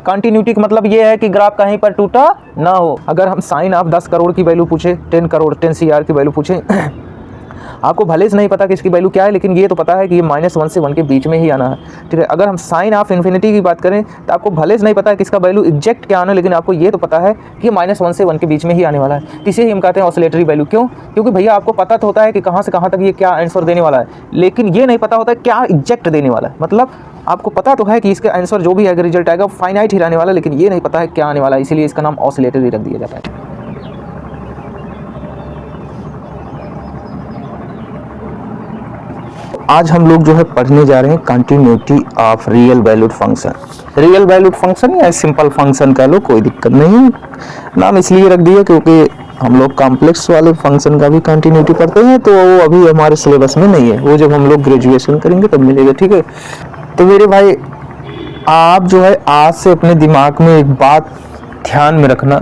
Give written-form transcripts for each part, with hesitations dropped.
Continuity का मतलब ये है कि ग्राफ कहीं पर टूटा ना हो। अगर हम साइन ऑफ 10 करोड़ की वैल्यू पूछे, 10 करोड़ 10 CR की वैल्यू पूछे, आपको भले से नहीं पता कि इसकी वैल्यू क्या है, लेकिन ये तो पता है कि ये -1 से 1 के बीच में ही आना है, ठीक है। अगर हम साइन ऑफ इन्फिनिटी की बात करें तो आपको भले से नहीं पता है कि इसका वैल्यू एग्जैक्ट क्या आना है, लेकिन आपको ये तो पता है कि -1 से 1 के बीच में ही आने वाला है। इसे ही हम कहते हैं ऑसिलेटरी वैल्यू। क्यों? क्योंकि भैया आपको पता तो होता है कि कहाँ से कहाँ तक ये क्या आंसर देने वाला है, लेकिन ये नहीं पता होता है क्या एग्जैक्ट देने वाला है। मतलब आपको पता तो है कि इसका आंसर जो भी है रिजल्ट आएगा फाइनाइट ही रहने वाला है, लेकिन ये नहीं पता है क्या आने वाला है, इसीलिए इसका नाम ऑसिलेटरी रख दिया जाता है। आज हम लोग जो है पढ़ने जा रहे हैं continuity of real valued function. Real valued function या सिंपल फंक्शन कह लो, कोई दिक्कत नहीं है। नाम इसलिए रख दिया क्योंकि हम लोग कॉम्प्लेक्स वाले फंक्शन का भी कंटिन्यूटी पढ़ते हैं, तो वो अभी हमारे सिलेबस में नहीं है, वो जब हम लोग ग्रेजुएशन करेंगे तब मिलेगा, ठीक है। तो मेरे भाई आप जो है आज से अपने दिमाग में एक बात ध्यान में रखना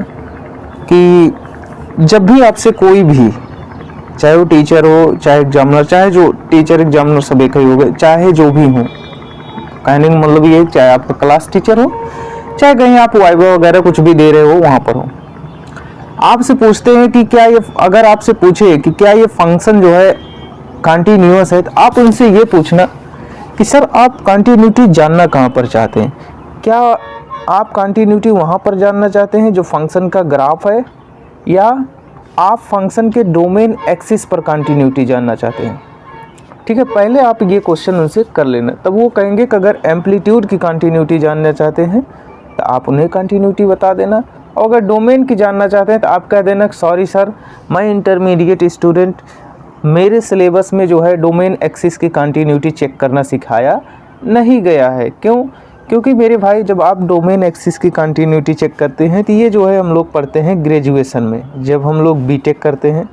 कि जब भी आपसे कोई भी, चाहे वो टीचर हो चाहे एग्जामिनर, चाहे जो टीचर एग्जामिनर सब एक ही हो गए, चाहे जो भी हो, कहने का मतलब ये चाहे आपका क्लास टीचर हो, चाहे कहीं आप वाइवा वगैरह कुछ भी दे रहे हो वहाँ पर हो, आपसे पूछते हैं कि क्या ये, अगर आपसे पूछे कि क्या ये फंक्शन जो है कंटिन्यूअस है, तो आप उनसे ये पूछना कि सर आप कंटिन्यूटी जानना कहाँ पर चाहते हैं। क्या आप कंटिन्यूटी वहाँ पर जानना चाहते हैं जो फंक्शन का ग्राफ है, या आप फंक्शन के डोमेन एक्सिस पर कंटिन्यूटी जानना चाहते हैं, ठीक है। पहले आप ये क्वेश्चन उनसे कर लेना, तब वो कहेंगे कि अगर एम्पलीट्यूड की कंटिन्यूटी जानना चाहते हैं तो आप उन्हें कंटिन्यूटी बता देना, और अगर डोमेन की जानना चाहते हैं तो आप कह देना सॉरी सर मैं इंटरमीडिएट स्टूडेंट, मेरे सिलेबस में जो है डोमेन एक्सिस की कंटिन्यूटी चेक करना सिखाया नहीं गया है। क्यों? क्योंकि मेरे भाई जब आप डोमेन एक्सिस की कंटिन्यूटी चेक करते हैं तो ये जो है हम लोग पढ़ते हैं ग्रेजुएशन में, जब हम लोग बीटेक करते हैं।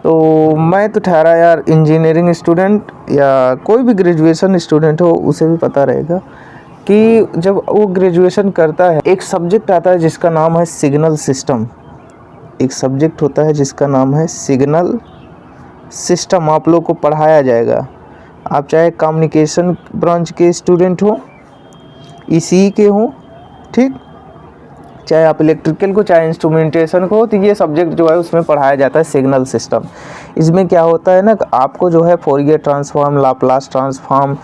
तो मैं तो ठहरा यार इंजीनियरिंग स्टूडेंट या कोई भी ग्रेजुएशन स्टूडेंट हो उसे भी पता रहेगा कि जब वो ग्रेजुएशन करता है एक सब्जेक्ट आता है जिसका नाम है सिग्नल सिस्टम। एक सब्जेक्ट होता है जिसका नाम है सिग्नल सिस्टम, आप लोग को पढ़ाया जाएगा। आप चाहे कम्युनिकेशन ब्रांच के स्टूडेंट हो, ईसीई के हो, ठीक, चाहे आप इलेक्ट्रिकल को चाहे इंस्ट्रूमेंटेशन को, तो ये सब्जेक्ट जो है उसमें पढ़ाया जाता है सिग्नल सिस्टम। इसमें क्या होता है ना, आपको जो है फोरियर ट्रांसफॉर्म, लाप्लास ट्रांसफॉर्म,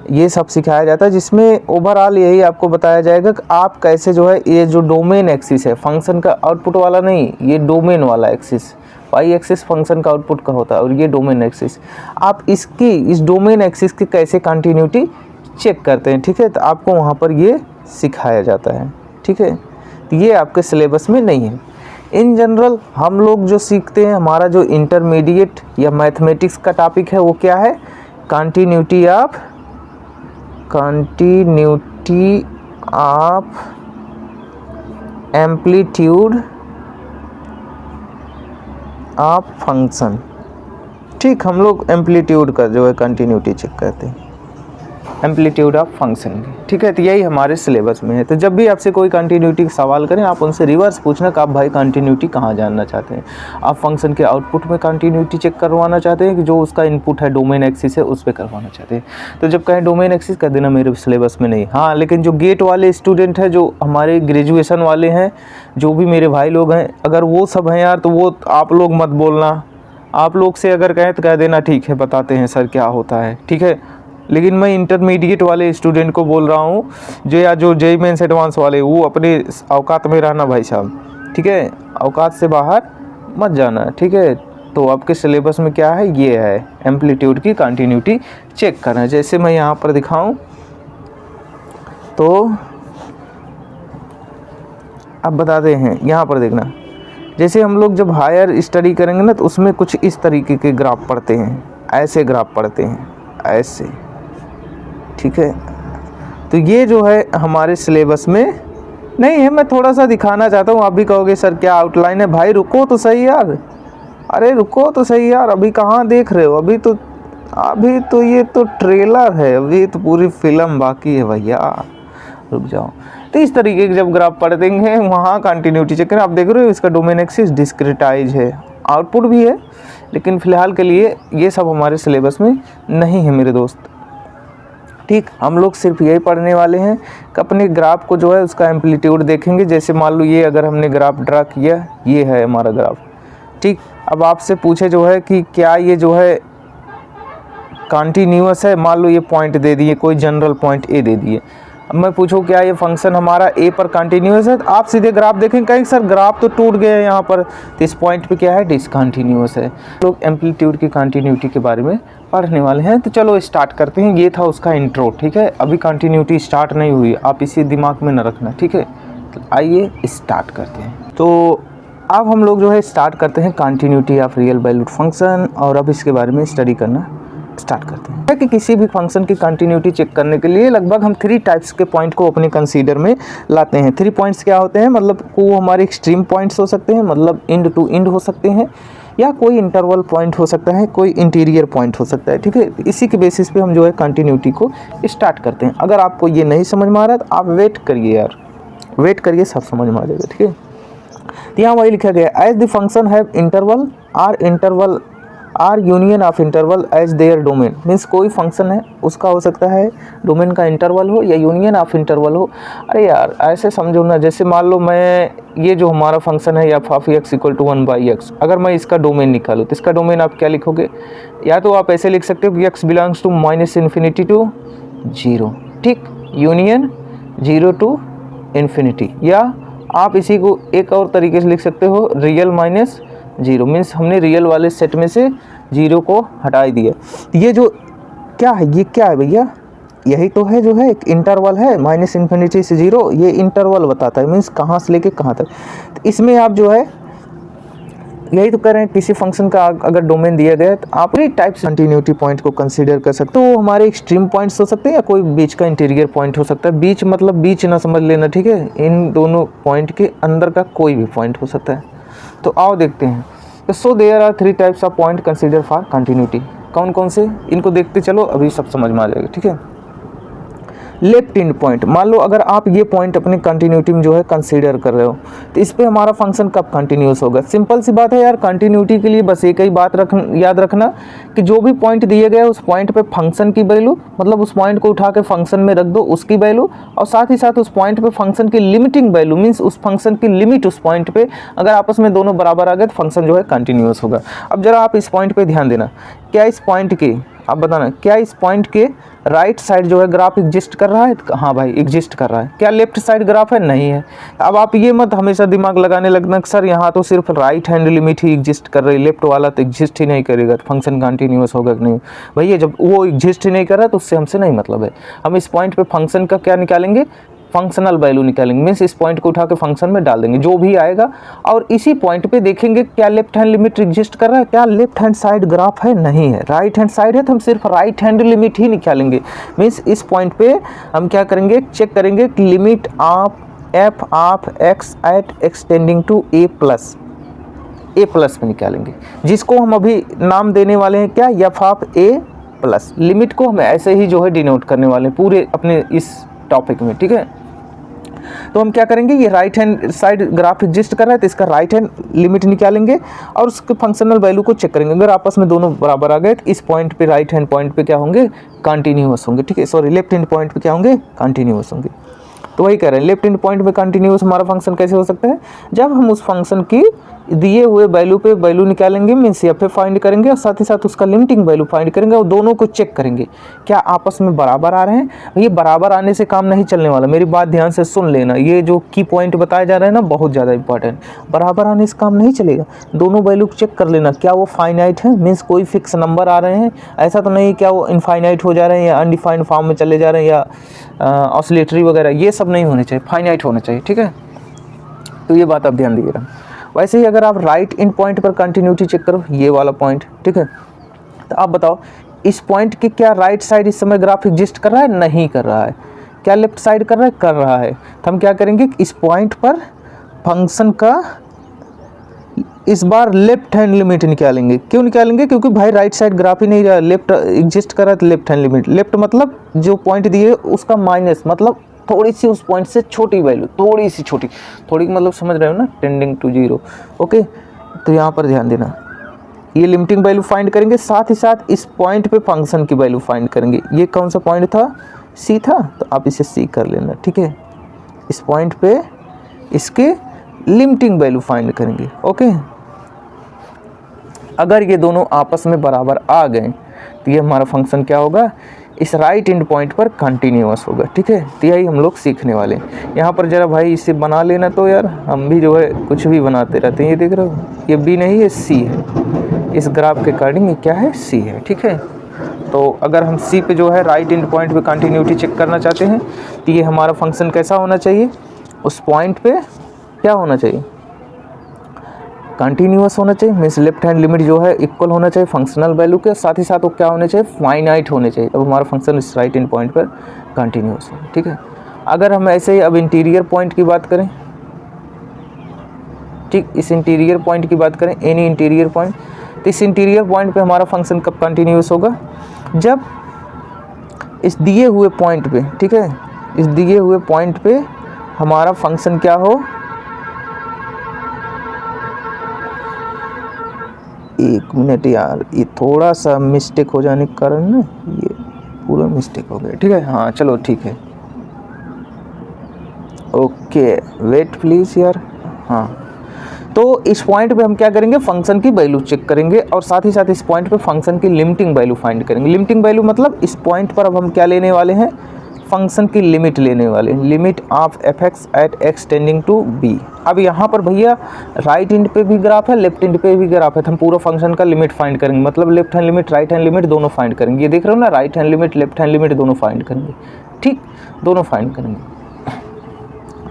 ये सब सिखाया जाता है, जिसमें ओवरऑल यही आपको बताया जाएगा कि आप कैसे जो है ये जो डोमेन एक्सिस है, फंक्शन का आउटपुट वाला नहीं, ये डोमेन वाला एक्सिस, वाई एक्सिस फंक्शन का आउटपुट का होता है और ये डोमेन एक्सिस, आप इसकी इस डोमेन एक्सिस की कैसे कंटिन्यूटी चेक करते हैं, ठीक है। तो आपको वहाँ पर ये सिखाया जाता है, ठीक है। तो ये आपके सिलेबस में नहीं है। इन जनरल हम लोग जो सीखते हैं, हमारा जो इंटरमीडिएट या मैथमेटिक्स का टॉपिक है वो क्या है, continuity of amplitude of function, ठीक। हम लोग एम्पलीट्यूड का जो है कंटिन्यूटी चेक करते हैं, एम्पलीट्यूड ऑफ फंक्शन की, ठीक है। तो यही हमारे सिलेबस में है। तो जब भी आपसे कोई कंटिन्यूटी का सवाल करें, आप उनसे रिवर्स पूछना कि आप भाई कंटिन्यूटी कहाँ जानना चाहते हैं। आप फंक्शन के आउटपुट में कंटिन्यूटी चेक करवाना चाहते हैं कि जो उसका इनपुट है डोमेन एक्सिस है उस पर करवाना चाहते हैं। तो जब कहें डोमेन एक्सिस कह देना मेरे सिलेबस में नहीं। हाँ, लेकिन जो गेट वाले स्टूडेंट हैं, जो हमारे ग्रेजुएशन वाले हैं, जो भी मेरे भाई लोग हैं, अगर वो सब हैं यार, तो वो आप लोग मत बोलना। आप लोग से अगर कहें तो कह देना ठीक है बताते हैं सर क्या होता है, ठीक है। लेकिन मैं इंटरमीडिएट वाले स्टूडेंट को बोल रहा हूँ जो जेईई मेंस एडवांस वाले, वो अपने औकात में रहना भाई साहब, ठीक है। औकात से बाहर मत जाना, ठीक है। तो आपके सिलेबस में क्या है, ये है एम्पलीट्यूड की कंटिन्यूटी चेक करना। जैसे मैं यहाँ पर दिखाऊँ तो अब बताते हैं, यहाँ पर देखना। जैसे हम लोग जब हायर स्टडी करेंगे ना, तो उसमें कुछ इस तरीके के ग्राफ पढ़ते हैं, ऐसे ग्राफ पढ़ते हैं, ऐसे, ठीक है। तो ये जो है हमारे सिलेबस में नहीं है। मैं थोड़ा सा दिखाना चाहता हूँ। आप भी कहोगे सर क्या आउटलाइन है, भाई रुको तो सही यार, अरे रुको तो सही यार, अभी कहाँ देख रहे हो, अभी तो ये तो ट्रेलर है, अभी तो पूरी फिल्म बाकी है भैया, रुक जाओ। तो इस तरीके के जब ग्राफ पढ़ देंगे वहाँ कंटिन्यूटी चेक करें। आप देख रहे हो इसका डोमेन एक्सिस डिस्क्रिटाइज है, आउटपुट भी है, लेकिन फ़िलहाल के लिए ये सब हमारे सिलेबस में नहीं है मेरे दोस्त, ठीक, हम लोग सिर्फ यही पढ़ने वाले हैं कि अपने ग्राफ को जो है उसका एम्पलीट्यूड देखेंगे। जैसे मान लो ये अगर हमने ग्राफ ड्रा किया, ये है हमारा ग्राफ, ठीक। अब आपसे पूछे जो है कि क्या ये जो है कंटिन्यूअस है, मान लो ये पॉइंट दे दिए, कोई जनरल पॉइंट ए दे दिए। अब मैं पूछूं क्या ये फंक्शन हमारा ए पर कंटिन्यूअस है, तो आप सीधे ग्राफ देखेंगे, कहेंगे सर ग्राफ तो टूट गया है यहाँ पर, तो इस पॉइंट पे क्या है, डिसकंटिन्यूअस है। लोग एम्पलीट्यूड की कंटिन्यूटी के बारे में पढ़ने वाले हैं, तो चलो स्टार्ट करते हैं। ये था उसका इंट्रो, ठीक है। अभी कंटिन्यूटी स्टार्ट नहीं हुई, आप इसी दिमाग में न रखना, ठीक है। तो आइए स्टार्ट करते हैं। तो अब हम लोग जो है स्टार्ट करते हैं continuity of real valued function, और अब इसके बारे में स्टडी करना स्टार्ट करते हैं कि किसी भी फंक्शन की कंटिन्यूटी चेक करने के लिए लगभग हम 3 टाइप्स के पॉइंट को अपने कंसीडर में लाते हैं। 3 पॉइंट्स क्या होते हैं, मतलब वो हमारे एक्सट्रीम पॉइंट्स हो सकते हैं, मतलब एंड टू एंड हो सकते हैं, या कोई इंटरवल पॉइंट हो सकता है, कोई इंटीरियर पॉइंट हो सकता है, ठीक है। इसी के बेसिस पे हम जो है कंटिन्यूटी को स्टार्ट करते हैं। अगर आपको ये नहीं समझ में आ रहा है तो आप वेट करिए यार, वेट करिए, सब समझ में आ जाएगा, ठीक है। तो यहाँ वही लिखा गया, as the function have interval are union of interval as their domain, means कोई फंक्शन है उसका हो सकता है डोमेन का इंटरवल हो या यूनियन ऑफ इंटरवल हो। अरे यार ऐसे समझो ना, जैसे मान लो मैं ये जो हमारा फंक्शन है या of x equal to 1/x, अगर मैं इसका डोमेन निकालूँ तो इसका डोमेन आप क्या लिखोगे, या तो आप ऐसे लिख सकते हो कि x बिलोंग्स टू -∞ टू 0, ठीक, यूनियन 0 टू इन्फिनिटी, या आप इसी को एक और तरीके से लिख सकते हो रियल -0, मीन्स हमने रियल वाले सेट में से 0 को हटा दिया। ये जो क्या है, ये क्या है भैया, यही तो है जो है एक इंटरवल है, -∞ से 0, ये इंटरवल बताता है, मीन्स कहाँ से लेके कहाँ तक। तो इसमें आप जो है यही तो कर रहे हैं, किसी फंक्शन का अगर डोमेन दिया गया तो आप पूरी टाइप से कंटिन्यूटी पॉइंट को कंसीडर कर सकते हो। तो हमारे एक्सट्रीम पॉइंट्स हो सकते हैं या कोई बीच का इंटीरियर पॉइंट हो सकता है। बीच मतलब बीच ना समझ लेना, ठीक है, इन दोनों पॉइंट के अंदर का कोई भी पॉइंट हो सकता है। तो आओ देखते हैं। So there are 3 types of point consider for continuity. कौन कौन से, इनको देखते चलो, अभी सब समझ में आ जाएगा, ठीक है। लेफ्ट एंड पॉइंट, मान लो अगर आप ये पॉइंट अपनी कंटिन्यूटी में जो है कंसीडर कर रहे हो, तो इस पे हमारा फंक्शन कब कंटिन्यूस होगा। सिंपल सी बात है यार, कंटिन्यूटी के लिए बस एक ही बात याद रखना कि जो भी पॉइंट दिए गए उस पॉइंट पे फंक्शन की वैल्यू, मतलब उस पॉइंट को उठा के फंक्शन में रख दो उसकी वैल्यू, और साथ ही साथ उस पॉइंट पे फंक्शन की लिमिटिंग वैल्यू, मीन्स उस फंक्शन की लिमिट उस पॉइंट पे अगर आपस में दोनों बराबर आ गए तो फंक्शन जो है कंटिन्यूस होगा। अब जरा आप इस पॉइंट पे ध्यान देना, क्या इस पॉइंट के, आप बताना, क्या इस पॉइंट के राइट साइड जो है ग्राफ एग्जिस्ट कर रहा है। हाँ भाई एग्जिस्ट कर रहा है। क्या लेफ्ट साइड ग्राफ है, नहीं है। अब आप ये मत हमेशा दिमाग लगाने लगना सर यहाँ तो सिर्फ राइट हैंड लिमिट ही एग्जिस्ट कर रही है, लेफ्ट वाला तो एग्जिस्ट ही नहीं करेगा, तो फंक्शन कंटिन्यूस होगा कि नहीं। भैया जब वो एग्जिस्ट ही नहीं कर रहा तो उससे हमसे नहीं मतलब है। हम इस पॉइंट पे फंक्शन का क्या निकालेंगे, फंक्शनल वैल्यू निकालेंगे, मीन्स इस पॉइंट को उठा के फंक्शन में डाल देंगे जो भी आएगा, और इसी पॉइंट पे देखेंगे क्या लेफ्ट हैंड लिमिट एग्जिस्ट कर रहा है, क्या लेफ्ट हैंड साइड ग्राफ है, नहीं है। राइट हैंड साइड है तो हम सिर्फ राइट हैंड लिमिट ही निकालेंगे। मीन्स इस पॉइंट पे हम क्या करेंगे, चेक करेंगे कि limit of f of x at x tending to a plus में निकालेंगे, जिसको हम अभी नाम देने वाले हैं क्या, f of A plus. Limit को हम ऐसे ही जो है डिनोट करने वाले हैं पूरे अपने इस टॉपिक में, ठीक है। तो हम क्या करेंगे, ये right hand side graph exist कर रहा है तो इसका राइट हैंड लिमिट निकालेंगे और उसके फंक्शनल वैल्यू को चेक करेंगे। अगर आपस में दोनों बराबर आ गए तो इस पॉइंट पे राइट हैंड पॉइंट पे क्या होंगे, कंटिन्यूअस होंगे, ठीक है। सॉरी, लेफ्ट हैंड पॉइंट पे क्या होंगे, कंटिन्यूअस होंगे। तो वही कह रहे हैं, लेफ्ट हैंड पॉइंट पे कंटिन्यूअस हमारा फंक्शन कैसे हो सकता है, जब हम उस फंक्शन की दिए हुए वैल्यू पे वैल्यू निकालेंगे, मीन्स एफ फाइंड करेंगे और साथ ही साथ उसका लिमिटिंग वैल्यू फाइंड करेंगे और दोनों को चेक करेंगे क्या आपस में बराबर आ रहे हैं। ये बराबर आने से काम नहीं चलने वाला, मेरी बात ध्यान से सुन लेना। ये जो की पॉइंट बताए जा रहे हैं ना, बहुत ज़्यादा इंपॉर्टेंट। बराबर आने से काम नहीं चलेगा, दोनों वैल्यू चेक कर लेना क्या वो फाइनाइट है, मीन्स कोई फिक्स नंबर आ रहे हैं, ऐसा तो नहीं क्या वो इनफाइनाइट हो जा रहे हैं या अनडिफाइंड फॉर्म में चले जा रहे हैं या ऑसिलेटरी वगैरह, ये सब नहीं होने चाहिए, फाइनाइट होना चाहिए, ठीक है। तो ये बात आप ध्यान दीजिएगा। वैसे ही अगर आप राइट इन पॉइंट पर कंटिन्यूटी चेक करो, ये वाला पॉइंट, ठीक है, तो आप बताओ इस पॉइंट के क्या राइट साइड इस समय ग्राफ एग्जिस्ट कर रहा है, नहीं कर रहा है। क्या लेफ्ट साइड कर रहा है, कर रहा है। तो हम क्या करेंगे, इस पॉइंट पर फंक्शन का इस बार लेफ्ट हैंड लिमिट निकालेंगे। क्यों निकालेंगे, क्योंकि भाई राइट साइड ग्राफ ही नहीं रहा, लेफ्ट एग्जिस्ट कर रहा है तो लेफ्ट हैंड लिमिट। लेफ्ट मतलब जो पॉइंट दिए उसका माइनस, मतलब थोड़ी सी उस पॉइंट से छोटी वैल्यू, थोड़ी सी छोटी, थोड़ी मतलब समझ रहे हो ना, टेंडिंग टू 0, ओके। तो यहाँ पर ध्यान देना, ये लिमिटिंग वैल्यू फाइंड करेंगे, साथ ही साथ इस पॉइंट पे फंक्शन की वैल्यू फाइंड करेंगे। ये कौन सा पॉइंट था, सी था, तो आप इसे सी कर लेना, ठीक है। इस पॉइंट पे इसके लिमिटिंग वैल्यू फाइंड करेंगे, ओके। अगर ये दोनों आपस में बराबर आ गए तो ये हमारा फंक्शन क्या होगा, इस राइट एंड पॉइंट पर कंटिन्यूअस होगा, ठीक है। तो यही हम लोग सीखने वाले हैं। यहाँ पर जरा भाई इसे बना लेना, तो यार हम भी जो है कुछ भी बनाते रहते हैं। ये देख रहे हो, ये बी नहीं है, सी है। इस ग्राफ के अकॉर्डिंग ये क्या है, सी है, ठीक है। तो अगर हम सी पे जो है राइट एंड पॉइंट पे कंटिन्यूटी चेक करना चाहते हैं तो ये हमारा फंक्शन कैसा होना चाहिए, उस पॉइंट पे क्या होना चाहिए, कंटिन्यूअस होना चाहिए। मीन्स लेफ्ट हैंड लिमिट जो है इक्वल होना चाहिए फंक्शनल वैल्यू के, साथ ही साथ वो क्या होने चाहिए, फाइनाइट होने चाहिए। अब हमारा फंक्शन इस राइट एंड पॉइंट पर कंटिन्यूअस है, ठीक है। अगर हम ऐसे ही अब इंटीरियर पॉइंट की बात करें, ठीक, इस इंटीरियर पॉइंट की बात करें, एनी इंटीरियर पॉइंट, तो इस इंटीरियर पॉइंट पे हमारा फंक्शन कब कंटिन्यूअस होगा, जब इस दिए हुए पॉइंट पे, ठीक है, इस दिए हुए पॉइंट पे हमारा फंक्शन क्या हो, एक मिनट यार, ये थोड़ा सा मिस्टेक हो जाने के कारण ना ये पूरा मिस्टेक हो गया, ठीक है। हाँ चलो ठीक है, ओके, वेट प्लीज यार। हाँ, तो इस पॉइंट पे हम क्या करेंगे, फंक्शन की वैल्यू चेक करेंगे और साथ ही साथ इस पॉइंट पे फंक्शन की लिमिटिंग वैल्यू फाइंड करेंगे। लिमिटिंग वैल्यू मतलब इस पॉइंट पर अब हम क्या लेने वाले हैं, फंक्शन की लिमिट लेने वाले हैं, limit of f x at x tending to b. अब यहाँ पर भैया राइट हैंड पे भी ग्राफ है, लेफ्ट हैंड पे भी ग्राफ है, तो हम पूरा फंक्शन का लिमिट फाइंड करेंगे, मतलब left hand limit right hand limit दोनों फाइंड करेंगे। ये देख रहे हो ना, right hand limit left hand limit दोनों फाइंड करेंगे, ठीक, दोनों फाइंड करेंगे।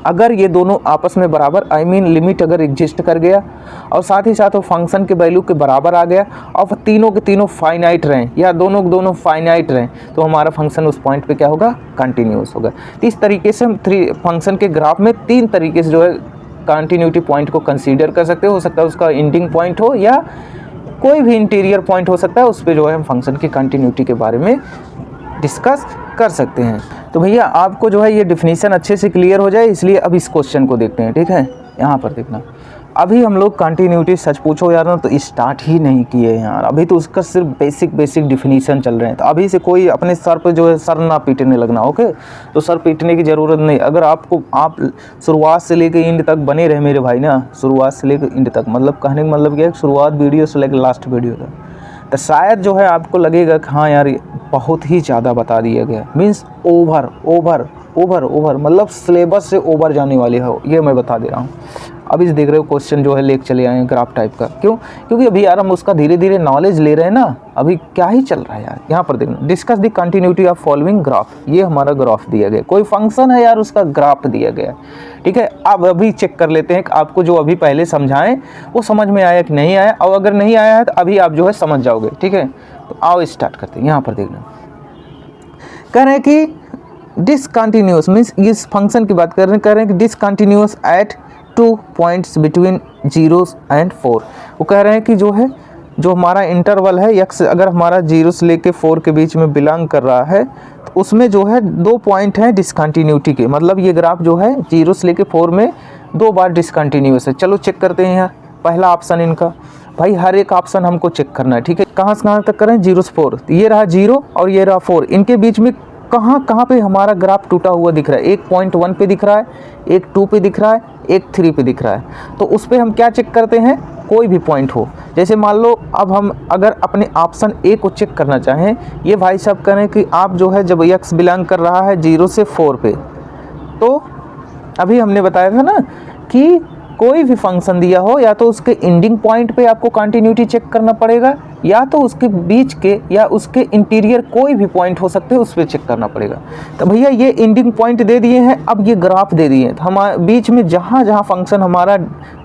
अगर ये दोनों आपस में बराबर, आई मीन लिमिट अगर एग्जिस्ट कर गया और साथ ही साथ वो फंक्शन के वैल्यू के बराबर आ गया और तीनों के तीनों फाइनाइट रहें या दोनों फाइनाइट रहें, तो हमारा फंक्शन उस पॉइंट पे क्या होगा, कंटिन्यूअस होगा। तो इस तरीके से हम फंक्शन के ग्राफ में तीन तरीके से जो है कंटिन्यूटी पॉइंट को कंसीडर कर सकते हो सकता है उसका एंडिंग पॉइंट हो या कोई भी इंटीरियर पॉइंट हो सकता है, उस पर जो है हम फंक्शन की कंटिन्यूटी के बारे में डिस्कस कर सकते हैं। तो भैया आपको जो है ये डिफिनीशन अच्छे से क्लियर हो जाए, इसलिए अब इस क्वेश्चन को देखते हैं, ठीक है। यहाँ पर देखना, अभी हम लोग कंटिन्यूटी सच पूछो यार ना तो स्टार्ट ही नहीं किए यार, अभी तो उसका सिर्फ बेसिक डिफिनीशन चल रहे हैं। तो अभी से कोई अपने सर पे जो है सर ना पीटने लगना, ओके। तो सर पीटने की ज़रूरत नहीं, अगर आपको आप शुरुआत से लेकर एंड तक बने रहे मेरे भाई ना, शुरुआत से लेकर एंड तक, मतलब कहने का मतलब क्या है, शुरुआत वीडियो से लेकर लास्ट वीडियो तक, तो शायद जो है आपको लगेगा कि हाँ यार बहुत ही ज़्यादा बता दिया गया, मीन्स ओवर मतलब सिलेबस से ओवर जाने वाली हो, ये मैं बता दे रहा हूँ। अभी देख रहे हो क्वेश्चन जो है लेके चले आए हैं ग्राफ टाइप का, क्यों, क्योंकि अभी यार हम उसका धीरे धीरे नॉलेज ले रहे हैं ना, अभी क्या ही चल रहा है यार। यहाँ पर देखना, discuss the continuity of following graph, ये हमारा ग्राफ दिया गया, कोई फंक्शन है यार उसका ग्राफ दिया गया, ठीक है। अब अभी चेक कर लेते हैं कि आपको जो अभी पहले समझाएं वो समझ में आया कि नहीं आया, और अगर नहीं आया है तो अभी आप जो है समझ जाओगे, ठीक है। तो आओ स्टार्ट करते हैं। यहाँ पर देखना, कह रहे हैं कि डिसकंटिन्यूअस मीन्स इस फंक्शन की बात कर रहे हैं कि discontinuous at 2 points between 0 and 4। वो कह रहे हैं कि जो है जो हमारा इंटरवल है x, अगर हमारा 0 से लेके 4 के बीच में बिलोंग कर रहा है तो उसमें जो है 2 पॉइंट हैं डिसकंटिन्यूटी के, मतलब ये ग्राफ जो है 0 से लेके 4 में 2 बार डिसकंटिन्यूअस है। चलो चेक करते हैं यार, पहला ऑप्शन इनका, भाई हर एक ऑप्शन हमको चेक करना है, ठीक है। कहाँ से कहाँ तक करें, 0 से 4, ये रहा 0 और ये रहा 4, इनके बीच में कहाँ पे हमारा ग्राफ टूटा हुआ दिख रहा है, एक पॉइंट 1 पे दिख रहा है, एक 2 पे दिख रहा है, एक 3 पे दिख रहा है। तो उस पर हम क्या चेक करते हैं, कोई भी पॉइंट हो, जैसे मान लो अब हम अगर अपने ऑप्शन ए को चेक करना चाहें, ये भाई साहब करें कि आप जो है जब x बिलोंग कर रहा है 0 से 4 पे, तो अभी हमने बताया था ना कि कोई भी फंक्शन दिया हो या तो उसके एंडिंग पॉइंट पे आपको कंटिन्यूटी चेक करना पड़ेगा, या तो उसके बीच के या उसके इंटीरियर कोई भी पॉइंट हो सकते हैं उस पर चेक करना पड़ेगा। तो भैया ये एंडिंग पॉइंट दे दिए हैं, अब ये ग्राफ दे दिए हैं, तो हमारे बीच में जहाँ जहाँ फंक्शन हमारा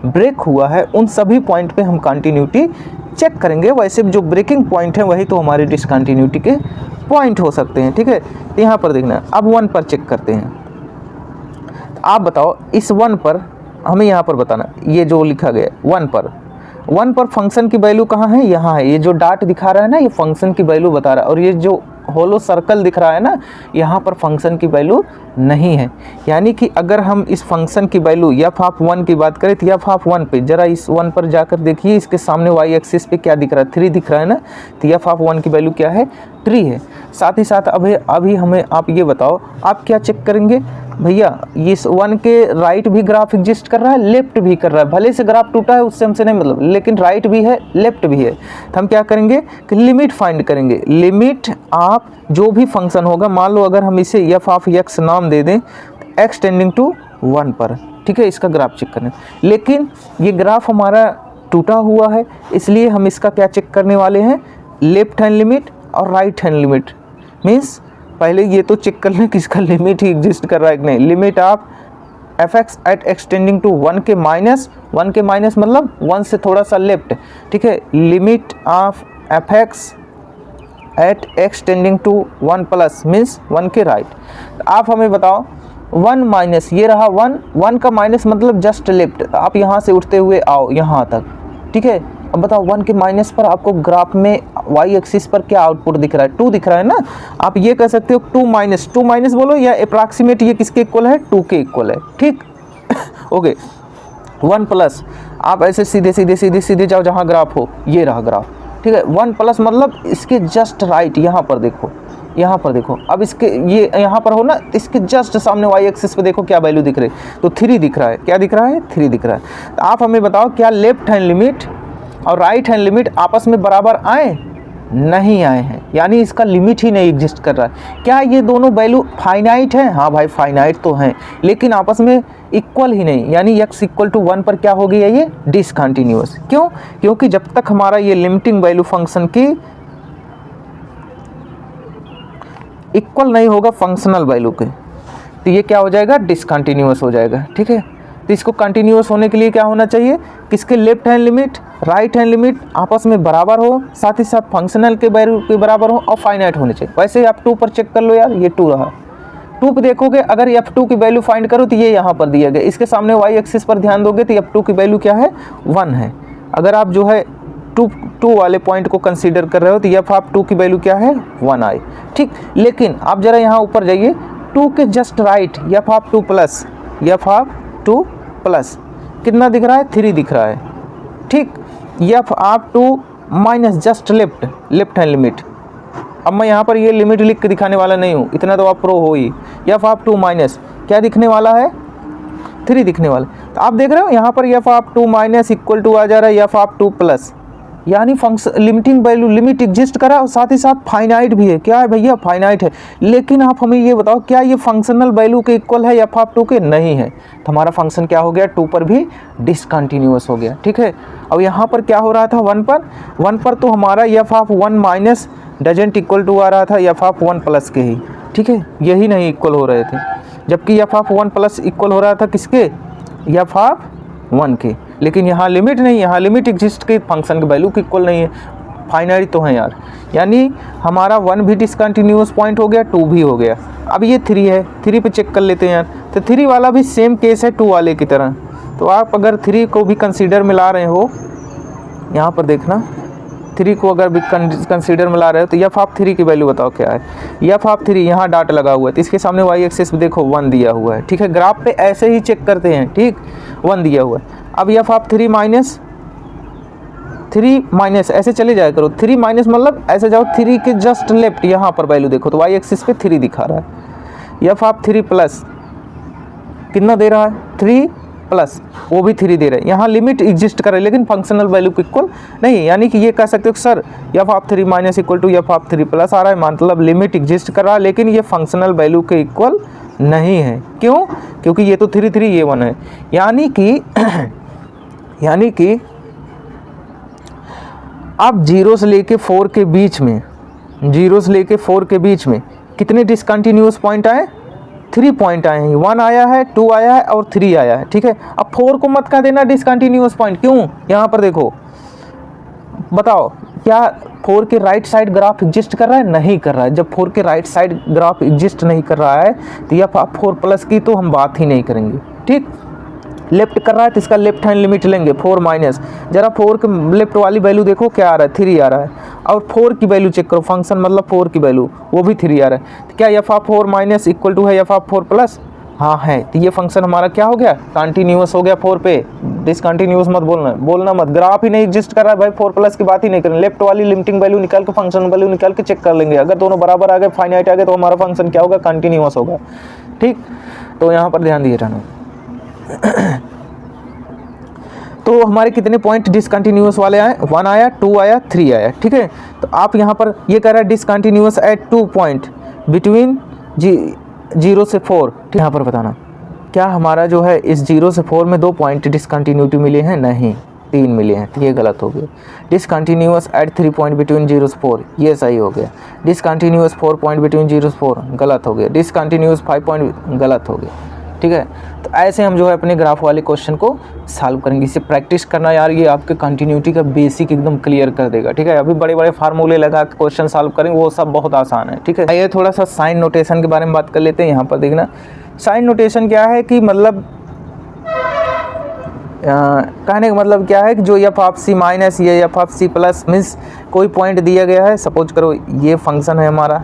ब्रेक हुआ है उन सभी पॉइंट पे हम कंटिन्यूटी चेक करेंगे। वैसे जो ब्रेकिंग पॉइंट है वही तो हमारे डिसकंटिन्यूटी के पॉइंट हो सकते हैं, ठीक है। तो यहाँ पर देखना, अब 1 पर चेक करते हैं। आप बताओ इस 1 पर हमें यहाँ पर बताना, ये जो लिखा गया 1 पर फंक्शन की वैल्यू कहाँ है, यहाँ है, ये जो डॉट दिखा रहा है ना ये फंक्शन की वैल्यू बता रहा है, और ये जो होलो सर्कल दिख रहा है ना, यहाँ पर फंक्शन की वैल्यू नहीं है। यानी कि अगर हम इस फंक्शन की वैल्यू एफ ऑफ 1 की बात करें तो एफ ऑफ 1 पे जरा इस 1 पर जाकर देखिए, इसके सामने वाई एक्सिस पे क्या दिख रहा है, 3 दिख रहा है ना, तो एफ ऑफ 1 की वैल्यू क्या है, 3 है। साथ ही साथ अभी हमें आप ये बताओ, आप क्या चेक करेंगे भैया, इस 1 के राइट भी ग्राफ एग्जिस्ट कर रहा है, लेफ्ट भी कर रहा है, भले से ग्राफ टूटा है उससे हमसे नहीं मतलब, लेकिन राइट भी है लेफ्ट भी है। तो हम क्या करेंगे कि लिमिट फाइंड करेंगे। लिमिट आप जो भी फंक्शन होगा, मान लो अगर हम इसे एफ ऑफ एक्स नाम दे दें, एक्स टेंडिंग टू 1 पर, ठीक है, इसका ग्राफ चेक करें। लेकिन ये ग्राफ हमारा टूटा हुआ है, इसलिए हम इसका क्या चेक करने वाले हैं, लेफ्ट हैंड लिमिट और राइट हैंड लिमिट। मीन्स पहले ये तो चेक कर लें कि इसका लिमिट ही एग्जिस्ट कर रहा है कि नहीं। Limit of f x at x tending to 1 के माइनस मतलब 1 से थोड़ा सा लेफ्ट, ठीक है। Limit of f x at x tending to 1 plus means 1 के राइट। आप हमें बताओ 1 माइनस, ये रहा 1 का माइनस मतलब जस्ट लेफ्ट, आप यहाँ से उठते हुए आओ यहाँ तक, ठीक है। अब बताओ 1 के माइनस पर आपको ग्राफ में वाई एक्सिस पर क्या आउटपुट दिख रहा है, 2 दिख रहा है ना। आप ये कह सकते हो 2 माइनस बोलो या अप्रॉक्सीमेट, ये किसके इक्वल है, 2 के इक्वल है, ठीक। ओके 1 प्लस, आप ऐसे सीधे जाओ जहाँ ग्राफ हो, ये रहा ग्राफ, ठीक है। 1 प्लस मतलब इसके जस्ट राइट, यहाँ पर देखो, अब इसके ये यहाँ पर हो ना, इसके जस्ट सामने वाई एक्सिस पे देखो क्या वैल्यू दिख रही है, तो 3 दिख रहा है। क्या दिख रहा है, 3 दिख रहा है। तो आप हमें बताओ क्या लेफ्ट हैंड लिमिट और राइट हैंड लिमिट आपस में बराबर आए, नहीं आए हैं, यानी इसका लिमिट ही नहीं एग्जिस्ट कर रहा है। क्या ये दोनों वैल्यू फाइनाइट हैं, हाँ भाई फाइनाइट तो हैं, लेकिन आपस में इक्वल ही नहीं, यानी x इक्वल टू 1 पर क्या हो गया, ये डिसकंटिन्यूअस। क्यों, क्योंकि जब तक हमारा ये लिमिटिंग वैल्यू फंक्शन की इक्वल नहीं होगा फंक्शनल वैल्यू के, तो ये क्या हो जाएगा, डिसकंटिन्यूअस हो जाएगा, ठीक है। तो इसको कंटिन्यूअस होने के लिए क्या होना चाहिए, किसके left hand limit right hand limit आपस में बराबर हो, साथ ही साथ फंक्शनल के वैल्यू के बराबर हो और फाइनाइट होने चाहिए। वैसे आप 2 पर चेक कर लो यार, ये 2 रहा, 2 पे देखोगे अगर f2 की वैल्यू फाइंड करो तो ये यहाँ पर दिया गया, इसके सामने y एक्सिस पर ध्यान दोगे तो f2 की वैल्यू क्या है, 1 है। अगर आप जो है 2 वाले पॉइंट को कंसीडर कर रहे हो तो f ऑफ 2 की वैल्यू क्या है, 1 आई, ठीक। लेकिन आप जरा यहाँ ऊपर जाइए, 2 के just right f of 2 plus, f of 2 plus कितना दिख रहा है, 3 दिख रहा है, ठीक। f of 2 minus just left hand limit, अब मैं यहाँ पर ये लिमिट लिख के दिखाने वाला नहीं हूँ, इतना तो आप प्रो हो ही। f ऑफ 2 माइनस क्या दिखने वाला है, 3 दिखने वाला। तो आप देख रहे हो यहाँ पर f of 2 minus equal to आ जा रहा है f ऑफ 2 प्लस, यानी function limiting value limit exist करा और साथ ही साथ फाइनाइट भी है। क्या है भैया, फाइनाइट है। लेकिन आप हमें ये बताओ क्या ये फंक्शनल वैल्यू के इक्वल है f ऑफ 2 के, नहीं है। तो हमारा फंक्शन क्या हो गया, 2 पर भी डिसकंटिन्यूअस हो गया, ठीक है। अब यहाँ पर क्या हो रहा था, 1 पर तो हमारा f of 1 minus doesn't equal to आ रहा था f ऑफ 1 प्लस के ही, ठीक है, यही नहीं इक्वल हो रहे थे। जबकि f ऑफ 1 प्लस इक्वल हो रहा था किसके, f ऑफ 1 के। लेकिन यहाँ लिमिट नहीं, यहाँ लिमिट एग्जिस्ट के फंक्शन के वैल्यू के इक्वल नहीं है, फाइनाइट तो है यार। यानी हमारा 1 भी डिसकंटिन्यूअस पॉइंट हो गया, 2 भी हो गया। अब ये 3 है, 3 पे चेक कर लेते हैं यार। तो 3 वाला भी सेम केस है 2 वाले की तरह। तो आप अगर 3 को भी कंसीडर मिला रहे हो, यहाँ पर देखना, 3 को अगर भी कंसीडर मिला रहे हो तो f ऑफ 3 की वैल्यू बताओ क्या है। f ऑफ 3 यहाँ डाट लगा हुआ है तो इसके सामने y एक्सिस देखो 1 दिया हुआ है, ठीक है। ग्राफ पे ऐसे ही चेक करते हैं, ठीक, 1 दिया हुआ है। अब f ऑफ 3 माइनस ऐसे चले जाया करो, 3 माइनस मतलब ऐसे जाओ 3 के जस्ट लेफ्ट, यहाँ पर वैल्यू देखो तो y एक्सिस पे 3 दिखा रहा है। f ऑफ 3 प्लस कितना दे रहा है, 3 प्लस, वो भी 3 दे रहा है। यहाँ लिमिट एग्जिस्ट कर रहा है लेकिन फंक्शनल वैल्यू को इक्वल नहीं, यानी कि ये कह सकते हो sir f of 3 minus equal to f of 3 plus आ रहा है, मतलब लिमिट एग्जिस्ट कर रहा है लेकिन ये फंक्शनल वैल्यू के इक्वल नहीं है। क्यों, क्योंकि ये तो 3 ये 1 है। यानी कि अब 0 से लेके 4 के बीच में, 0 से लेके 4 के बीच में कितने डिसकंटिन्यूअस पॉइंट आए, 3 पॉइंट आए हैं। 1 आया है, 2 आया है और 3 आया है, ठीक है। अब 4 को मत कह देना डिसकंटिन्यूअस पॉइंट, क्यों, यहाँ पर देखो, बताओ क्या 4 के राइट साइड ग्राफ एग्जिस्ट कर रहा है, नहीं कर रहा है। जब 4 के राइट साइड ग्राफ एग्जिस्ट नहीं कर रहा है तो f ऑफ 4 प्लस की तो हम बात ही नहीं करेंगे, ठीक। लेफ्ट कर रहा है तो इसका लेफ्ट हैंड लिमिट लेंगे 4 माइनस, जरा 4 के लेफ्ट वाली वैल्यू देखो क्या आ रहा है, 3 आ रहा है, और 4 की वैल्यू चेक करो, फंक्शन मतलब 4 की वैल्यू वो भी 3 आ रहा है, तो क्या f of 4 minus equal to है एफ ऑफ 4 प्लस, हाँ है, तो ये फंक्शन हमारा क्या हो गया, कंटिन्यूअस हो गया 4 पे। डिसकंटिन्यूअस मत बोलना मत, ग्राफ ही नहीं एग्जिस्ट कर रहा है भाई, 4 प्लस की बात ही नहीं करें, लेफ्ट वाली लिमिटिंग वैल्यू निकाल के फंक्शन वैल्यू निकाल के चेक कर लेंगे, अगर दोनों बराबर आ गए, फाइनाइट आ गए, तो हमारा फंक्शन क्या होगा, कंटिन्यूअस होगा। ठीक, तो यहाँ पर ध्यान दिए रहना। तो हमारे कितने पॉइंट डिसकंटिन्यूअस वाले आए, 1 आया, 2 आया, 3 आया। ठीक है, तो आप यहाँ पर ये कह रहा है डिसकंटिन्यूअस एट 2 पॉइंट बिटवीन 0 से 4। यहाँ पर बताना क्या हमारा जो है इस 0 से 4 में 2 पॉइंट डिसकंटिन्यूटी मिले हैं, नहीं 3 मिले हैं, तो ये गलत हो गया। डिसकंटिन्यूअस एट 3 पॉइंट बिटवीन 0 से 4, ये सही हो गया। डिसकंटिन्यूअस 4 पॉइंट बिटवीन 0 से 4, गलत हो गया। डिसकंटिन्यूअस 5 पॉइंट, गलत हो गया। ठीक है, तो ऐसे हम जो है अपने ग्राफ वाले क्वेश्चन को सॉल्व करेंगे। इसे प्रैक्टिस करना यार, ये आपके कंटिन्यूटी का बेसिक एकदम क्लियर कर देगा। ठीक है, अभी बड़े बड़े फार्मूले लगा के क्वेश्चन सॉल्व करेंगे, वो सब बहुत आसान है। ठीक है, ये थोड़ा सा साइन नोटेशन के बारे में बात कर लेते हैं। यहाँ पर देखना, साइन नोटेशन क्या है कि मतलब कहने का मतलब क्या है कि जो एफ ऑफ सी माइनस ये f of c plus means कोई पॉइंट दिया गया है, सपोज करो ये फंक्शन है हमारा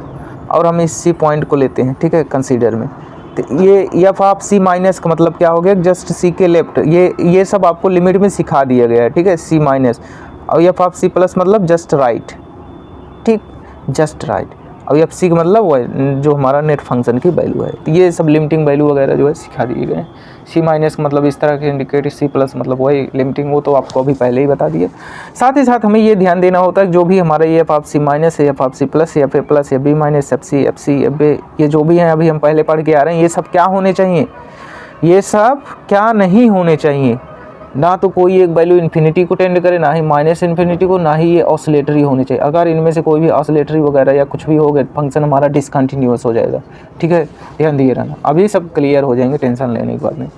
और हम इस सी पॉइंट को लेते हैं। ठीक है, कंसीडर में, तो ये एफ ऑफ सी माइनस का मतलब क्या हो गया, जस्ट सी के लेफ्ट, ये सब आपको लिमिट में सिखा दिया गया है। ठीक है, सी माइनस, और एफ ऑफ सी प्लस मतलब जस्ट राइट। ठीक, जस्ट राइट, और एफ सी का मतलब वो है जो हमारा नेट फंक्शन की वैल्यू है। तो ये सब लिमिटिंग वैल्यू वगैरह जो है सिखा दिए गए हैं। सी माइनस का मतलब इस तरह के इंडिकेटर, सी प्लस मतलब वही लिमिटिंग, वो तो आपको अभी पहले ही बता दिए। साथ ही साथ हमें ये ध्यान देना होता है जो भी हमारा ये एफ ऑफ सी माइनस है, f of c plus, f a plus, f b minus, f c, f a, ये जो भी हैं अभी हम पहले पढ़ के आ रहे हैं, ये सब क्या होने चाहिए, ये सब क्या नहीं होने चाहिए, ना तो कोई एक वैल्यू इन्फिनिटी को टेंड करे, ना ही माइनस इन्फिनिटी को, ना ही ये ऑसिलेटरी होनी चाहिए। अगर इनमें से कोई भी ऑसिलेटरी वगैरह या कुछ भी हो गया, फंक्शन हमारा डिसकंटिन्यूअस हो जाएगा। ठीक है, ध्यान दिए रहना, अभी सब क्लियर हो जाएंगे, टेंशन लेने की बात नहीं।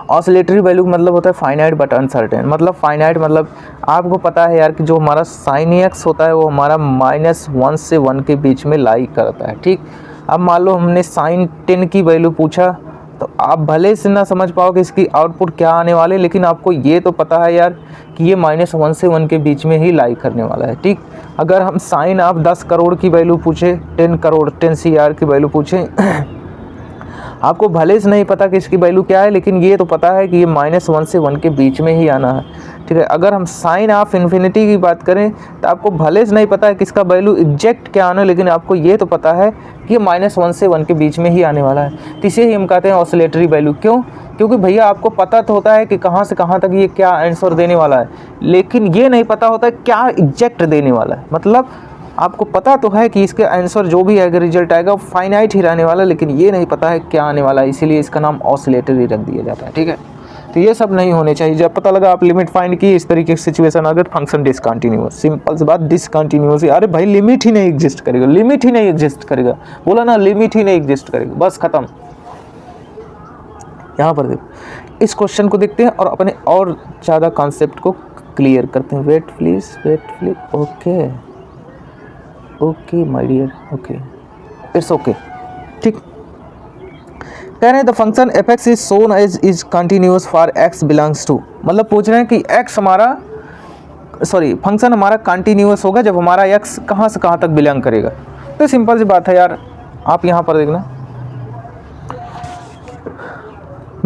ऑसिलेटरी वैल्यू का मतलब होता है फाइनाइट बट अनसर्टेन, मतलब फाइनाइट मतलब आपको पता है यार कि जो हमारा साइन एक्स होता है वो हमारा -1 से 1 के बीच में लाई करता है। ठीक, अब मान लो हमने साइन 10 की वैल्यू पूछा, तो आप भले से ना समझ पाओ कि इसकी आउटपुट क्या आने वाले, लेकिन आपको ये तो पता है यार कि ये -1 से 1 के बीच में ही लाई करने वाला है। ठीक, अगर हम साइन आप 10 करोड़ की वैल्यू पूछे, 10 करोड़ 10 CR की वैल्यू पूछें आपको भले से नहीं पता कि इसकी वैल्यू क्या है, लेकिन ये तो पता है कि ये -1 से 1 के बीच में ही आना है। ठीक है, अगर हम साइन ऑफ इन्फिनिटी की बात करें तो आपको भले से नहीं पता है कि इसका वैल्यू एग्जैक्ट क्या आना है, लेकिन आपको ये तो पता है कि ये -1 से 1 के बीच में ही आने वाला है। तो इसे ही हम कहते हैं ऑसिलेटरी वैल्यू। क्यों? क्योंकि भैया आपको पता तो होता है कि कहाँ से कहाँ तक ये क्या आंसर देने वाला है, लेकिन ये नहीं पता होता है क्या एग्जैक्ट देने वाला है। मतलब आपको पता तो है कि इसके आंसर जो भी है रिजल्ट आएगा फाइनाइट ही रहने वाला, लेकिन ये नहीं पता है क्या आने वाला है, इसीलिए इसका नाम ऑसिलेटरी रख दिया जाता है। ठीक है, तो ये सब नहीं होने चाहिए। जब पता लगा आप लिमिट फाइंड की, इस तरीके की सिचुएशन अगर फंक्शन डिसकंटिन्यूअस, सिंपल सी बात डिसकंटिन्यूअस। अरे भाई लिमिट ही नहीं एग्जिस्ट करेगा, लिमिट ही नहीं एग्जिस्ट करेगा, बोला ना लिमिट ही नहीं एग्जिस्ट करेगा, बस खत्म। यहाँ पर देखो, इस क्वेश्चन को देखते हैं और अपने और ज़्यादा कॉन्सेप्ट को क्लियर करते हैं। Wait please, okay okay my dear, okay it's okay. ठीक, कह रहे हैं the function f x is shown as is continuous for x belongs to, मतलब पूछ रहे हैं कि एक्स हमारा फंक्शन हमारा कंटिन्यूअस होगा जब हमारा एक्स कहाँ से कहाँ तक बिलोंग करेगा। तो सिंपल सी बात है यार, आप यहाँ पर देखना,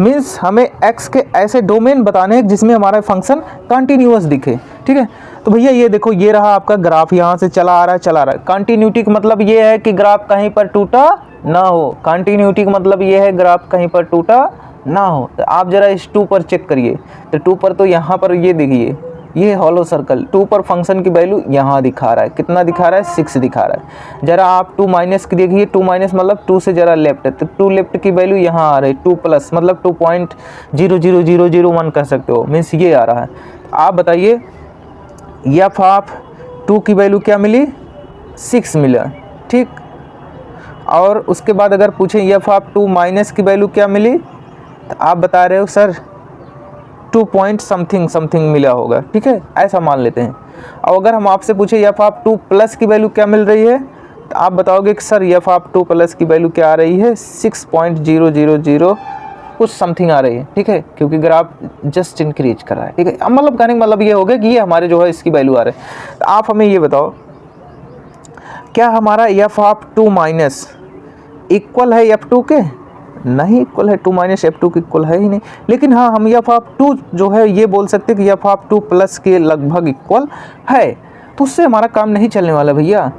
मीन्स हमें x के ऐसे डोमेन बताने हैं जिसमें हमारा फंक्शन कंटिन्यूअस दिखे। ठीक है, तो भैया ये देखो, ये रहा आपका ग्राफ, यहाँ से चला आ रहा है। कंटिन्यूटी का मतलब ये है कि ग्राफ कहीं पर टूटा ना हो, कंटिन्यूटी का मतलब ये है ग्राफ कहीं पर टूटा ना हो। तो आप जरा इस 2 पर चेक करिए, तो 2 पर तो यहाँ पर ये देखिए, ये हॉलो सर्कल 2 पर फंक्शन की वैल्यू यहाँ दिखा रहा है, कितना दिखा रहा है, 6 दिखा रहा है। जरा आप 2 माइनस की देखिए, 2 माइनस मतलब 2 से जरा लेफ्ट है, तो 2 लेफ्ट की वैल्यू यहाँ आ रही है, 2 प्लस मतलब 2.00001 कह सकते हो, मीन्स ये आ रहा है। आप बताइए एफ ऑफ 2 की वैल्यू क्या मिली, 6 मिला। ठीक, और उसके बाद अगर पूछें एफ ऑफ 2 माइनस की वैल्यू क्या मिली, तो आप बता रहे हो सर 2 पॉइंट समथिंग मिला होगा। ठीक है, ऐसा मान लेते हैं। और अगर हम आपसे पूछे एफ ऑफ 2 प्लस की वैल्यू क्या मिल रही है, तो आप बताओगे कि सर एफ ऑफ 2 प्लस की वैल्यू क्या आ रही है, 6.000 कुछ समथिंग आ रही है, ठीक है, क्योंकि ग्राफ जस्ट इंक्रीज कर रहा है, ठीक है। अब मतलब कहने का मतलब ये हो गया कि ये हमारे जो है इसकी वैल्यू आ रही है। तो आप हमें ये बताओ, क्या हमारा एफ ऑफ 2 माइनस इक्वल है F2 के? नहीं इक्वल है, 2 माइनस F2 के इक्वल है ही नहीं। लेकिन हाँ, हम एफ ऑफ 2 जो है ये बोल सकते हैं कि एफ ऑफ 2 प्लस के लगभग इक्वल है। तो उससे हमारा काम नहीं चलने वाला भैया,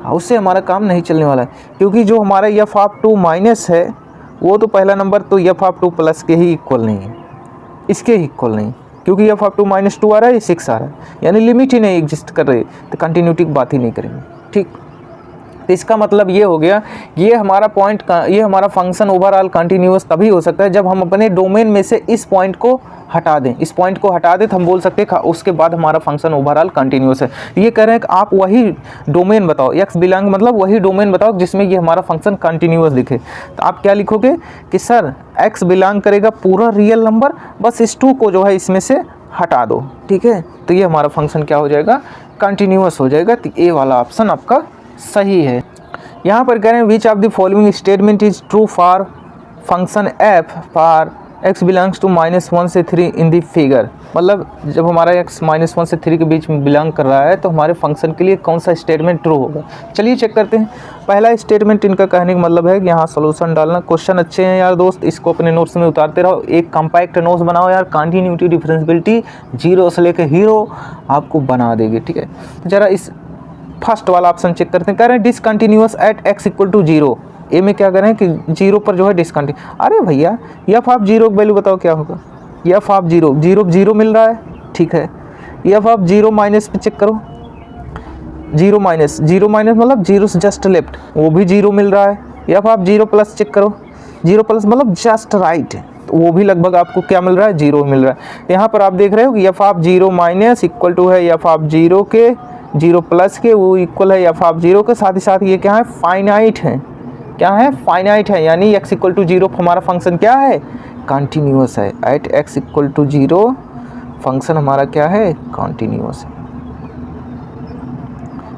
उससे हमारा काम नहीं चलने वाला है, क्योंकि जो हमारा एफ ऑफ 2 माइनस है वो तो पहला नंबर तो एफ ऑफ 2 प्लस के ही इक्वल नहीं है, इसके ही इक्वल नहीं, क्योंकि एफ ऑफ 2 माइनस 2 आ रहा है, ये 6 आ रहा है, यानी लिमिट ही नहीं एग्जिस्ट कर रही, तो कंटिन्यूटी की बात ही नहीं करेंगे, ठीक। तो इसका मतलब ये हो गया, ये हमारा पॉइंट का, ये हमारा फंक्शन ओवरऑल कंटिन्यूअस तभी हो सकता है जब हम अपने डोमेन में से इस पॉइंट को हटा दें, इस पॉइंट को हटा दें तो हम बोल सकते हैं उसके बाद हमारा फंक्शन ओवरऑल कंटिन्यूअस है। ये कह रहे हैं कि आप वही डोमेन बताओ, एक्स बिलोंग मतलब वही डोमेन बताओ जिसमें ये हमारा फंक्शन कंटिन्यूअस दिखे। तो आप क्या लिखोगे कि सर एक्स बिलोंग करेगा पूरा रियल नंबर, बस इस 2 को जो है इसमें से हटा दो, ठीक है। तो ये हमारा फंक्शन क्या हो जाएगा, कंटिन्यूअस हो जाएगा। तो ए वाला ऑप्शन आपका सही है। यहाँ पर कह रहे हैं which of the following statement is true for function f for x belongs to -1 से 3 इन द फिगर। मतलब जब हमारा x -1 से 3 के बीच में बिलोंग कर रहा है तो हमारे फंक्शन के लिए कौन सा स्टेटमेंट ट्रू होगा। चलिए चेक करते हैं। पहला स्टेटमेंट इनका कहने का मतलब है कि यहाँ सोल्यूशन डालना। क्वेश्चन अच्छे हैं यार दोस्त, इसको अपने नोट्स में उतारते रहो, एक कम्पैक्ट नोट्स बनाओ यार, कंटिन्यूटी डिफरेंशियबिलिटी 0 से लेकर हीरो आपको बना देगी, ठीक है। जरा इस फर्स्ट वाला ऑप्शन चेक करते हैं। कह रहे हैं discontinuous at x equal to 0। A में क्या करें कि 0 पर जो है डिसकंटिन्यू। अरे भैया एफ ऑफ 0 की वैल्यू बताओ क्या होगा। एफ ऑफ 0 0 मिल रहा है, ठीक है। एफ ऑफ 0 माइनस पे चेक करो, 0 माइनस मतलब 0 से जस्ट लेफ्ट, वो भी 0 मिल रहा है। एफ ऑफ 0 प्लस चेक करो, 0 प्लस मतलब जस्ट राइट, तो वो भी लगभग आपको क्या मिल रहा है, 0 मिल रहा है। यहाँ पर आप देख रहे हो कि f of 0 minus equal to है एफ ऑफ 0 के, 0 प्लस के वो इक्वल है एफ ऑफ 0 के। साथ ही साथ ये क्या है, फाइनाइट है। क्या है, फाइनाइट है, यानी x इक्वल टू 0 हमारा फंक्शन क्या है, कंटिन्यूअस है। At x equal to 0 function हमारा क्या है, कंटिन्यूअस है।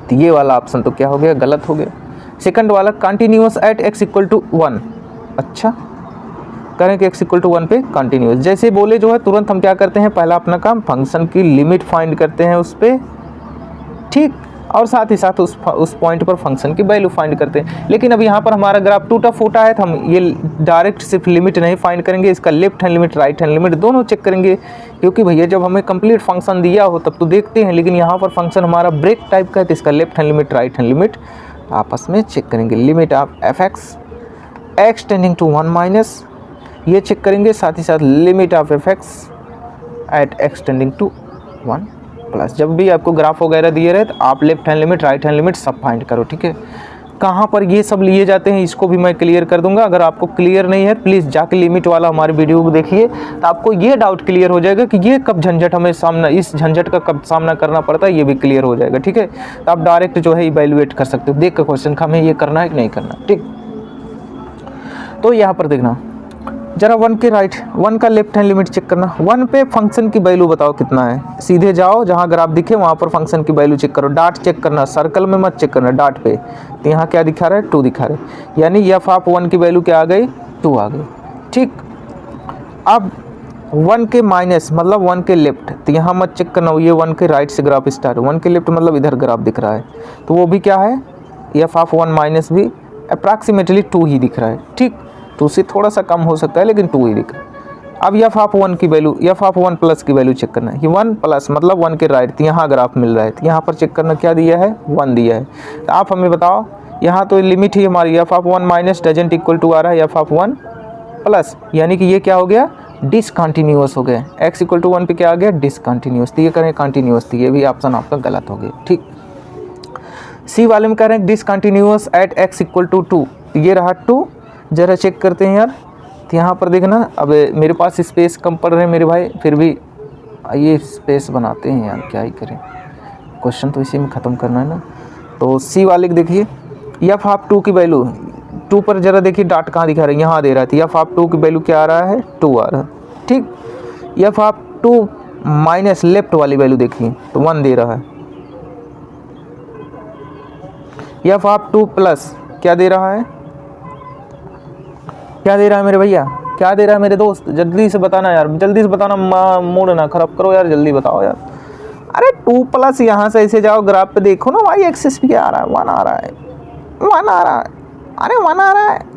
तो ये वाला ऑप्शन तो क्या हो गया, गलत हो गया। सेकंड वाला continuous at x equal to 1। अच्छा करें कि x इक्वल टू 1 पे कंटिन्यूअस, जैसे बोले जो है तुरंत हम क्या करते हैं, पहला अपना काम फंक्शन की लिमिट फाइंड करते हैं उस पर, ठीक, और साथ ही साथ उस पॉइंट पर फंक्शन की वैल्यू फाइंड करते हैं। लेकिन अब यहाँ पर हमारा ग्राफ टूटा फूटा है तो हम ये डायरेक्ट सिर्फ लिमिट नहीं फाइंड करेंगे, इसका left hand limit right hand limit दोनों चेक करेंगे, क्योंकि भैया जब हमें कंप्लीट फंक्शन दिया हो तब तो देखते हैं, लेकिन यहाँ पर फंक्शन हमारा ब्रेक टाइप का है तो इसका left hand limit right hand limit आपस में चेक करेंगे। Limit of f x tending to 1 minus ये चेक करेंगे, साथ ही साथ limit of f x at x tending to 1 plus. जब भी आपको ग्राफ वगैरह दिए रहे तो आप left hand limit right hand limit सब फाइंड करो, ठीक है। कहाँ पर ये सब लिए जाते हैं इसको भी मैं क्लियर कर दूंगा। अगर आपको क्लियर नहीं है प्लीज़ जाके लिमिट वाला हमारे वीडियो को देखिए, तो आपको ये डाउट क्लियर हो जाएगा कि ये कब झंझट हमें सामना, इस झंझट का कब सामना करना पड़ता है, ये भी क्लियर हो जाएगा, ठीक है। तो आप डायरेक्ट जो है इवैल्यूएट कर सकते हो, देख कर क्वेश्चन का हमें ये करना है कि नहीं करना, ठीक। तो यहाँ पर देखना जरा 1 के राइट, 1 का लेफ्ट हैंड लिमिट चेक करना। 1 पे फंक्शन की वैल्यू बताओ कितना है, सीधे जाओ जहाँ ग्राफ दिखे वहाँ पर फंक्शन की वैल्यू चेक करो। डाट चेक करना, सर्कल में मत चेक करना, डाट पे। तो यहाँ क्या दिखा रहा है, 2 दिखा रहा है, यानी एफ ऑफ 1 की वैल्यू क्या आ गई, 2 आ गई, ठीक। अब 1 के माइनस मतलब 1 के लेफ्ट, तो यहाँ मत चेक करना, ये 1 के राइट से ग्राफ स्टार्ट, 1 के लेफ्ट मतलब इधर ग्राफ दिख रहा है, तो वो भी क्या है, एफ ऑफ 1 माइनस भी अप्रॉक्सीमेटली 2 ही दिख रहा है, ठीक। तो उससे थोड़ा सा कम हो सकता है लेकिन 2 ही दिख रहा है। अब एफ ऑफ 1 की वैल्यू, एफ ऑफ 1 प्लस की वैल्यू चेक करना है, ये 1 प्लस मतलब 1 के राइट, तो यहाँ ग्राफ मिल रहा है, तो यहाँ पर चेक करना क्या दिया है, 1 दिया है। तो आप हमें बताओ, यहाँ तो लिमिट ही हमारी F of 1 minus doesn't equal to आ रहा है एफ ऑफ 1 प्लस, यानी कि ये क्या हो गया, डिसकंटिन्यूअस हो गया। x इक्वल टू 1 पे क्या आ गया, डिसकंटिन्यूअस, तो ये करें कंटिन्यूअस, तो ये भी ऑप्शन आपका गलत हो गया, ठीक। सी वाले में कह रहे हैं discontinuous at x equal to 2, ये रहा 2। जरा चेक करते हैं यार, तो यहाँ पर देखना, अब मेरे पास स्पेस कम पड़ रहे हैं मेरे भाई, फिर भी ये स्पेस बनाते हैं यार, क्या ही करें, क्वेश्चन तो इसी में ख़त्म करना है ना। तो सी वाले को देखिए, एफ ऑफ 2 की वैल्यू, 2 पर जरा देखिए डाट कहाँ दिखा रहे हैं, यहाँ दे रहा है, एफ ऑफ 2 की वैल्यू क्या आ रहा है, 2 आ रहा है, ठीक। एफ ऑफ 2 माइनस लेफ्ट वाली वैल्यू देखिए तो 1 दे रहा है। एफ ऑफ 2 प्लस क्या दे रहा है, क्या दे रहा है मेरे भैया, क्या दे रहा है मेरे दोस्त, जल्दी से बताना यार, जल्दी से बताना, मूड ना खराब करो यार, जल्दी बताओ यार। अरे 2+ यहाँ से ऐसे जाओ, ग्राफ पे देखो ना, वाई एक्सिस पे क्या आ रहा है, 1 आ रहा है, 1 आ रहा है, अरे 1 आ रहा है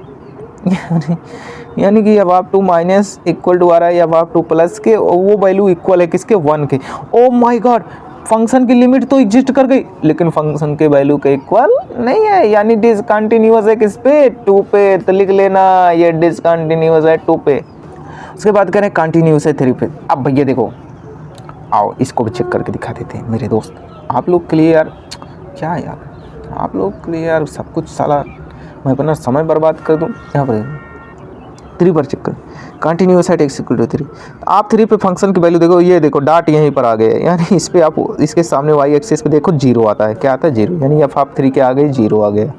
यानी कि अब आप 2 माइनस इक्वल टू आ रहा है, अब आप 2+ के वो वैल्यू इक्वल है किसके, 1 के। ओ माय गॉड, फंक्शन की लिमिट तो एग्जिस्ट कर गई, लेकिन फंक्शन के वैल्यू के इक्वल नहीं है, यानी डिसकंटिन्यूअस है किस पे, 2 पे। तो लिख लेना ये डिसकंटिन्यूअस है 2 पे। उसके बाद करें कंटिन्यूअस है 3 पे। अब भैया देखो, आओ इसको भी चेक करके दिखा देते हैं मेरे दोस्त, आप लोग के लिए यार, क्या यार, आप लोग के लिए यार सब कुछ साला मैं अपना समय बर्बाद कर दूँ। यहाँ पर 3 पर चेक कर, continuous at x equal to 3। आप 3 पे फंक्शन की वैल्यू देखो, ये देखो डॉट यहीं पर आ गए, यानी इस पे आप इसके सामने y एक्सिस पे देखो 0 आता है, क्या आता है 0, यानी f आप 3 के आ गए 0 आ गया।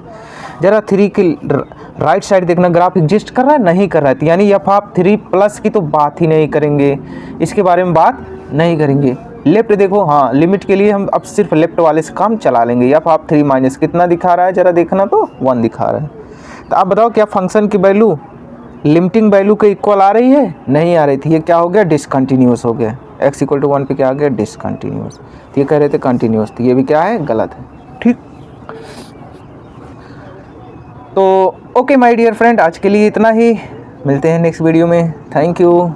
जरा 3 की राइट साइड देखना, ग्राफ एग्जिस्ट कर रहा है, नहीं कर रहा है, यानी f आप 3+ की तो बात ही नहीं करेंगे, इसके बारे में बात नहीं करेंगे। लेफ्ट देखो, हाँ लिमिट के लिए हम अब सिर्फ लेफ्ट वाले से काम चला लेंगे। f आप 3 माइनस कितना दिखा रहा है, जरा देखना तो 1 दिखा रहा है। तो आप बताओ क्या फंक्शन की वैल्यू लिमिटिंग वैल्यू के इक्वल आ रही है, नहीं आ रही थी, ये क्या हो गया, डिसकंटिन्यूअस हो गया। x इक्वल टू 1 पे क्या आ गया, डिसकंटिन्यूअस। तो ये कह रहे थे कंटिन्यूअस, तो ये भी क्या है, गलत है। ठीक, तो ओके माय डियर फ्रेंड, आज के लिए इतना ही, मिलते हैं नेक्स्ट वीडियो में। Thank you.